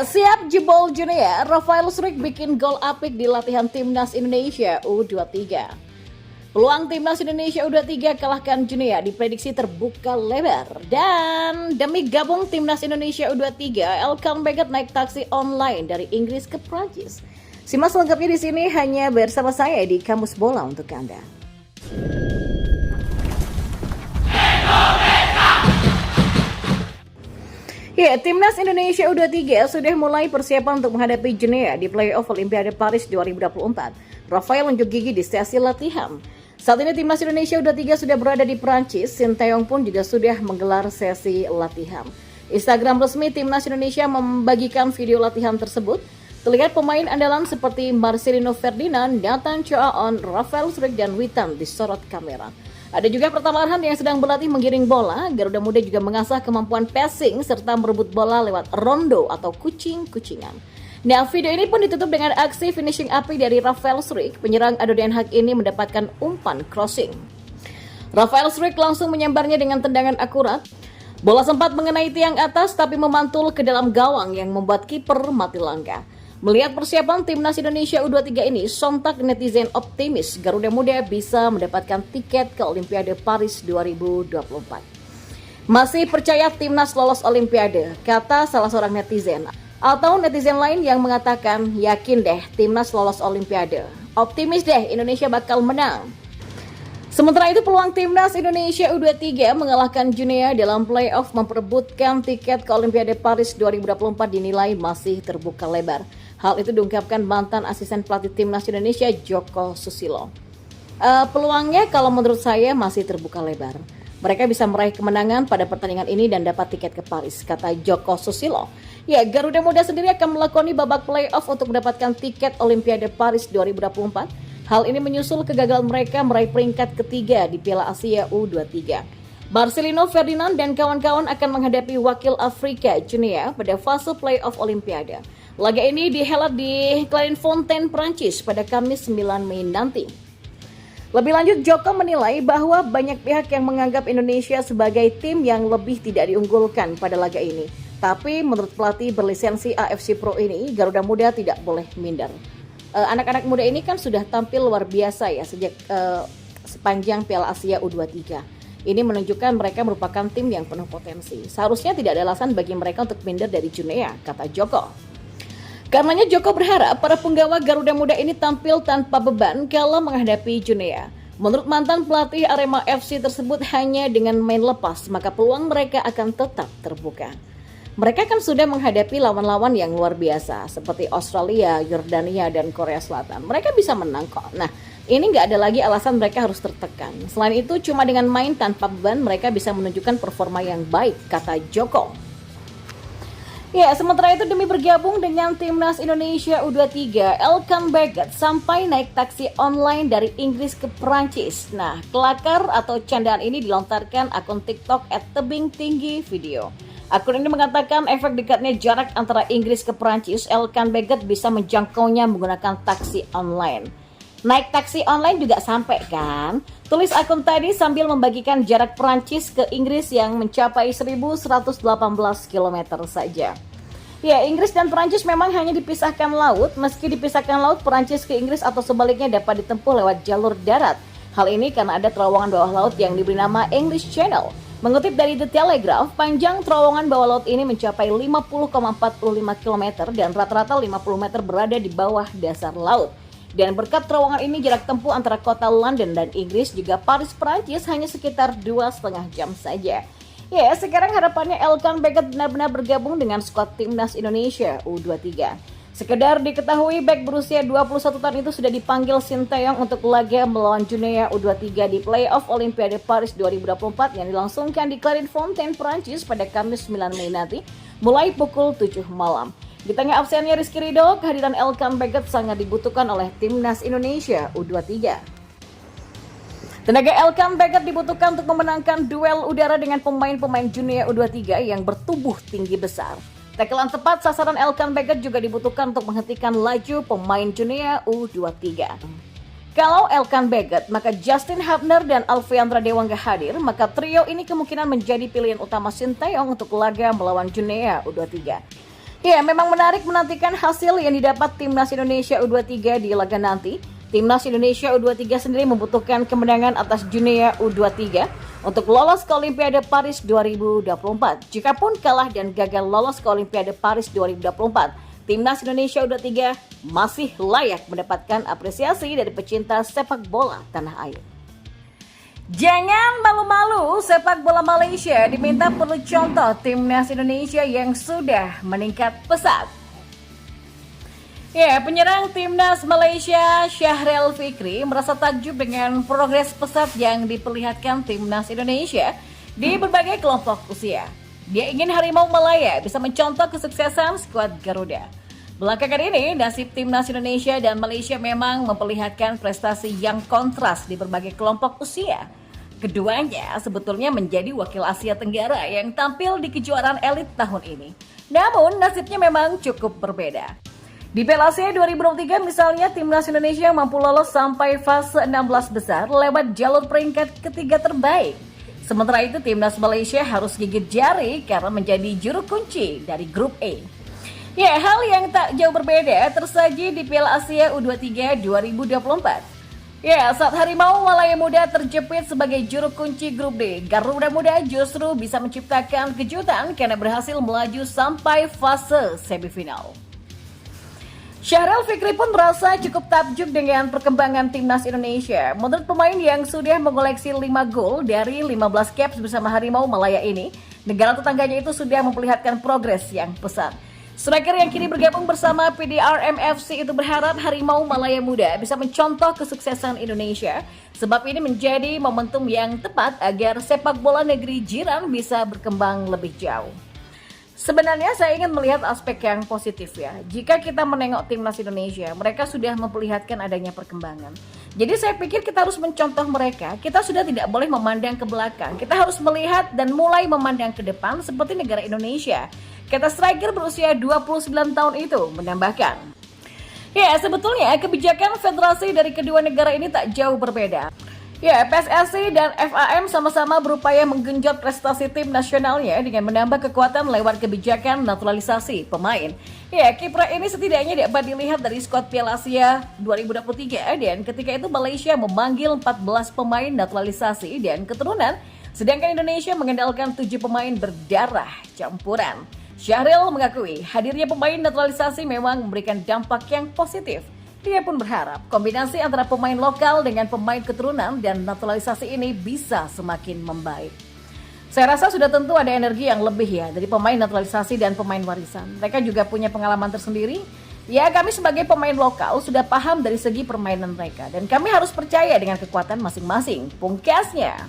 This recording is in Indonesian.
Ya, siap jebol Junior, Rafael Struijk bikin gol apik di latihan Timnas Indonesia U23. Peluang Timnas Indonesia U23 kalahkan Junior diprediksi terbuka lebar. Dan demi gabung Timnas Indonesia U23, Elkan Baggett naik taksi online dari Inggris ke Prancis. Simak selengkapnya di sini hanya bersama saya di Kamus Bola untuk Anda. Ya, Timnas Indonesia U23 sudah mulai persiapan untuk menghadapi Junior di playoff Olimpiade Paris 2024. Rafael unjuk gigi di sesi latihan. Saat ini Timnas Indonesia U23 sudah berada di Prancis. Sinteyong pun juga sudah menggelar sesi latihan. Instagram resmi Timnas Indonesia membagikan video latihan tersebut. Terlihat pemain andalan seperti Marcelino Ferdinand, Nathan Choaon, Rafael Struijk, dan Witan disorot kamera. Ada juga Pratama Arhan yang sedang berlatih menggiring bola. Garuda Muda juga mengasah kemampuan passing serta merebut bola lewat rondo atau kucing-kucingan. Nah, video ini pun ditutup dengan aksi finishing api dari Rafael Struijk. Penyerang Ado Den Haag ini mendapatkan umpan crossing. Rafael Struijk langsung menyambarnya dengan tendangan akurat. Bola sempat mengenai tiang atas tapi memantul ke dalam gawang yang membuat kiper mati langka. Melihat persiapan Timnas Indonesia U23 ini, sontak netizen optimis Garuda Muda bisa mendapatkan tiket ke Olimpiade Paris 2024. Masih percaya Timnas lolos Olimpiade, kata salah seorang netizen. Atau netizen lain yang mengatakan, yakin deh Timnas lolos Olimpiade. Optimis deh Indonesia bakal menang. Sementara itu peluang Timnas Indonesia U23 mengalahkan Junior dalam playoff memperebutkan tiket ke Olimpiade Paris 2024 dinilai masih terbuka lebar. Hal itu diungkapkan mantan asisten pelatih Timnas Indonesia Joko Susilo. Peluangnya kalau menurut saya masih terbuka lebar. Mereka bisa meraih kemenangan pada pertandingan ini dan dapat tiket ke Paris, kata Joko Susilo. Ya, Garuda Muda sendiri akan melakoni babak playoff untuk mendapatkan tiket Olimpiade Paris 2024. Hal ini menyusul kegagalan mereka meraih peringkat ketiga di Piala Asia U23. Marcelino Ferdinand dan kawan-kawan akan menghadapi wakil Afrika Junior pada fase playoff Olimpiade. Laga ini dihelat di Clairefontaine, Prancis pada Kamis 9 Mei nanti. Lebih lanjut, Joko menilai bahwa banyak pihak yang menganggap Indonesia sebagai tim yang lebih tidak diunggulkan pada laga ini. Tapi menurut pelatih berlisensi AFC Pro ini, Garuda Muda tidak boleh minder. Anak-anak muda ini kan sudah tampil luar biasa ya sejak sepanjang Piala Asia U23. Ini menunjukkan mereka merupakan tim yang penuh potensi. Seharusnya tidak ada alasan bagi mereka untuk minder dari Junior, kata Joko. Karenanya Joko berharap para penggawa Garuda Muda ini tampil tanpa beban kalau menghadapi Junior. Menurut mantan pelatih Arema FC tersebut, hanya dengan main lepas maka peluang mereka akan tetap terbuka. Mereka kan sudah menghadapi lawan-lawan yang luar biasa seperti Australia, Yordania, dan Korea Selatan. Mereka bisa menang kok. Nah, ini nggak ada lagi alasan mereka harus tertekan. Selain itu, cuma dengan main tanpa beban mereka bisa menunjukkan performa yang baik, kata Joko. Ya, sementara itu demi bergabung dengan Timnas Indonesia U23, Elkan Baggett sampai naik taksi online dari Inggris ke Prancis. Nah, kelakar atau candaan ini dilontarkan akun TikTok @tebingtinggivideo. Akun ini mengatakan efek dekatnya jarak antara Inggris ke Prancis, Elkan Baggett bisa menjangkaunya menggunakan taksi online. Naik taksi online juga sampai kan? Tulis akun tadi sambil membagikan jarak Prancis ke Inggris yang mencapai 1118 km saja. Ya, Inggris dan Prancis memang hanya dipisahkan laut. Meski dipisahkan laut, Prancis ke Inggris atau sebaliknya dapat ditempuh lewat jalur darat. Hal ini karena ada terowongan bawah laut yang diberi nama English Channel. Mengutip dari The Telegraph, panjang terowongan bawah laut ini mencapai 50,45 km dan rata-rata 50 meter berada di bawah dasar laut. Dan berkat terowongan ini jarak tempuh antara kota London dan Inggris juga Paris, Prancis hanya sekitar 2,5 jam saja. Ya, sekarang harapannya Elkan Baggett benar-benar bergabung dengan skuad Timnas Indonesia U23. Sekedar diketahui, bek berusia 21 tahun itu sudah dipanggil Sinteyong untuk laga melawan Junior U23 di playoff Olimpiade Paris 2024 yang dilangsungkan di Clairefontaine, Prancis pada Kamis 9 Mei nanti, mulai pukul 7 malam. Di tengah absennya Rizky Ridho, kehadiran Elkan Baggett sangat dibutuhkan oleh Timnas Indonesia U23. Tenaga Elkan Baggett dibutuhkan untuk memenangkan duel udara dengan pemain-pemain Junior U23 yang bertubuh tinggi besar. Tackle tepat sasaran Elkan Baggett juga dibutuhkan untuk menghentikan laju pemain Junior U23. Kalau Elkan Baggett, maka Justin Hubner dan Alfiandra Dewangga hadir, maka trio ini kemungkinan menjadi pilihan utama Sinteyong untuk laga melawan Junior U23. Ya, memang menarik menantikan hasil yang didapat Timnas Indonesia U23 di laga nanti. Timnas Indonesia U23 sendiri membutuhkan kemenangan atas Guinea U23 untuk lolos ke Olimpiade Paris 2024. Jikapun kalah dan gagal lolos ke Olimpiade Paris 2024, Timnas Indonesia U23 masih layak mendapatkan apresiasi dari pecinta sepak bola tanah air. Jangan malu-malu, sepak bola Malaysia diminta perlu contoh Timnas Indonesia yang sudah meningkat pesat. Ya, penyerang Timnas Malaysia Syahril Fikri merasa takjub dengan progres pesat yang diperlihatkan Timnas Indonesia di berbagai kelompok usia. Dia ingin Harimau Malaya bisa mencontoh kesuksesan skuad Garuda. Belakangan ini, nasib Timnas Indonesia dan Malaysia memang memperlihatkan prestasi yang kontras di berbagai kelompok usia. Keduanya sebetulnya menjadi wakil Asia Tenggara yang tampil di kejuaraan elit tahun ini. Namun, nasibnya memang cukup berbeda. Di Piala Asia 2023 misalnya, Timnas Indonesia mampu lolos sampai fase 16 besar lewat jalur peringkat ketiga terbaik. Sementara itu, Timnas Malaysia harus gigit jari karena menjadi juru kunci dari grup A. Ya, hal yang tak jauh berbeda tersaji di Piala Asia U23 2024. Ya, saat Harimau Malaya Muda terjepit sebagai juru kunci grup D, Garuda Muda justru bisa menciptakan kejutan karena berhasil melaju sampai fase semifinal. Syahril Fikri pun merasa cukup takjub dengan perkembangan Timnas Indonesia. Menurut pemain yang sudah mengoleksi 5 gol dari 15 caps bersama Harimau Malaya ini, negara tetangganya itu sudah memperlihatkan progres yang pesat. Striker yang kini bergabung bersama PDRM FC itu berharap Harimau Malaya Muda bisa mencontoh kesuksesan Indonesia, sebab ini menjadi momentum yang tepat agar sepak bola negeri jiran bisa berkembang lebih jauh. Sebenarnya saya ingin melihat aspek yang positif ya. Jika kita menengok Timnas Indonesia, mereka sudah memperlihatkan adanya perkembangan. Jadi saya pikir kita harus mencontoh mereka. Kita sudah tidak boleh memandang ke belakang. Kita harus melihat dan mulai memandang ke depan seperti negara Indonesia. Kata striker berusia 29 tahun itu menambahkan. Ya, sebetulnya kebijakan federasi dari kedua negara ini tak jauh berbeda. Ya, PSSI dan FAM sama-sama berupaya menggenjot prestasi tim nasionalnya dengan menambah kekuatan lewat kebijakan naturalisasi pemain. Ya, kiprah ini setidaknya dapat dilihat dari skuad Piala Asia 2023 dan ketika itu Malaysia memanggil 14 pemain naturalisasi dan keturunan, sedangkan Indonesia mengandalkan 7 pemain berdarah campuran. Syahril mengakui hadirnya pemain naturalisasi memang memberikan dampak yang positif. Dia pun berharap kombinasi antara pemain lokal dengan pemain keturunan dan naturalisasi ini bisa semakin membaik. Saya rasa sudah tentu ada energi yang lebih ya dari pemain naturalisasi dan pemain warisan. Mereka juga punya pengalaman tersendiri. Ya, kami sebagai pemain lokal sudah paham dari segi permainan mereka dan kami harus percaya dengan kekuatan masing-masing. Pungkasnya.